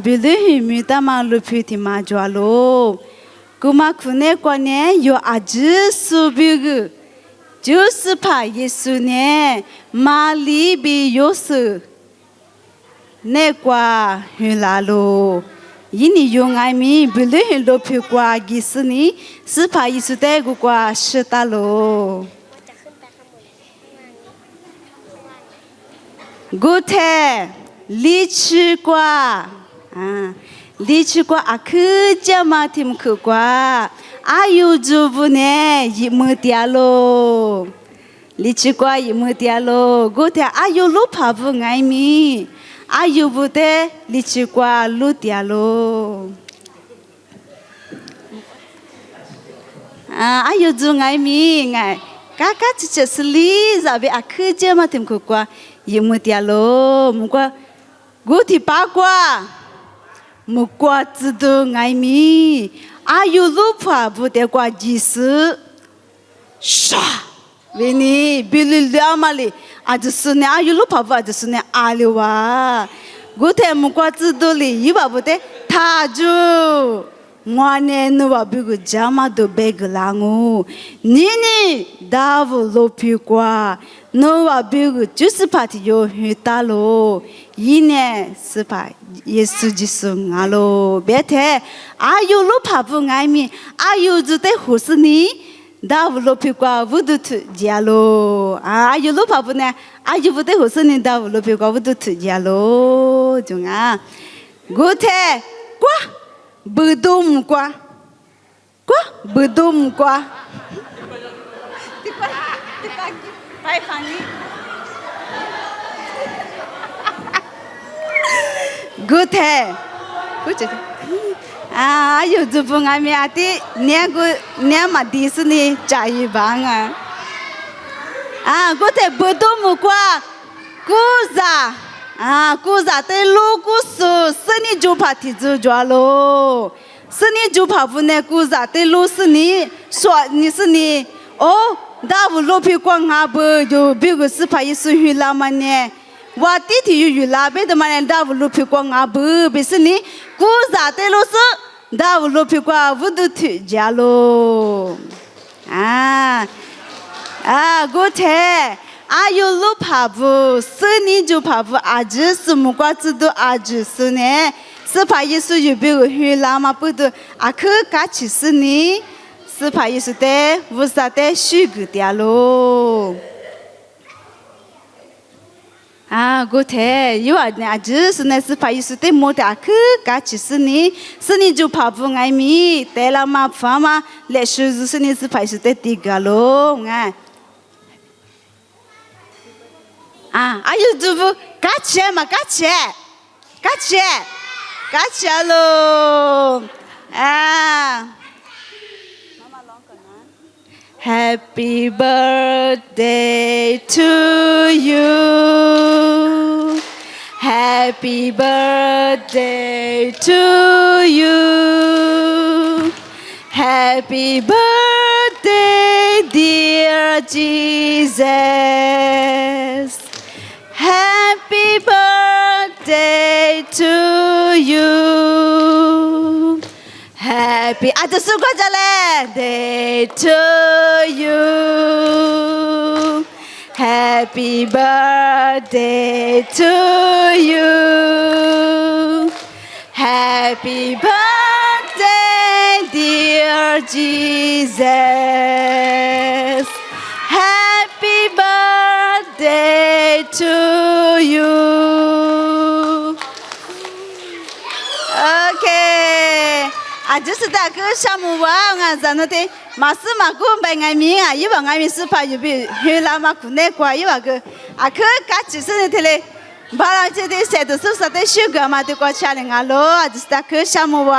빌리 미타마 루피티 마주알로 구마 쿠네 과네 요 아주 수비그 주스파 예수네 말리비 요스 네과 힐라로 이니 용아미 빌리 루피과 기스니 스파 예수대구과 시달로 고테 리치과 리치과 아크자마팀 그과 아유주분의 이무디알로 리치과 이무디알로 고테 아유로 파붕아이미 아유부대 리치과 루디알로 아유중아이미 까까치체슬리 자베 아크자마팀 그과 이무디알로 뭔가 고티 빠과 먹과 쯔도 나이미 아유루파 부대과 지스 샤 왜니 빌릴야말리 아주스네 아유루파 아주스네 알리와 고테 먹과 쯔도리 이바부대 타주 모네 누와 비고 자마도 베글랑오 니니 다부 로피과 노와 비고 주스파티요 히탈로 이네 스파 예수 지승알로 베테 아유로 파붕아이미 아유주데 호스니 다블로피과 부두트 지알로 아유로 파붕네 아유부데 호스니 다블로피과 부두트 지알로 중아 고테 과 bedom과 bedom과 Bye, honey. Good hair. Good. You do bring me at it. Near my Disney, Jai Banga. Good hair, bedom과 Kuza. Kuza, te locuso, Sunny Jupati Jualo. Sunny Jupavune Kuza, te lucini, Swat Nisini. Oh. Davu lopi kwang habu yo bigu sipa yesu hula mane watiti yu la be de mane davu lopi kwang habu bisini kuza telo su davu lopi kwa vudu tu jalo gote ayu lupavu sini ju pavu aji sumukwa tsudu aji sune sipa yesu yu bigu hula ma pudu akhu kachi sini 스파 예수 때 부사 때 쉬그디알로 고테 요아네 아주 스네 스파 예수 때 모다 그 같이 스니 주 파붕아이미 텔라마 파마 레슈즈 스니 스파 예수 때 디갈로 아유 두부 같이 알로 Happy birthday to you. Happy birthday to you. Happy birthday, dear Jesus. Happy birthday to you. Happy day to you. Happy birthday to you. Happy birthday, dear Jesus. Happy birthday to you. Okay. Just that good Samuel and Zanate, Masuma by Namia, you and I miss Super, you be Hila Makunekwa, you are good. I could catch you suddenly. But I said, the Susa, the sugar, Matuka Channing, hello, I just that good Samuel.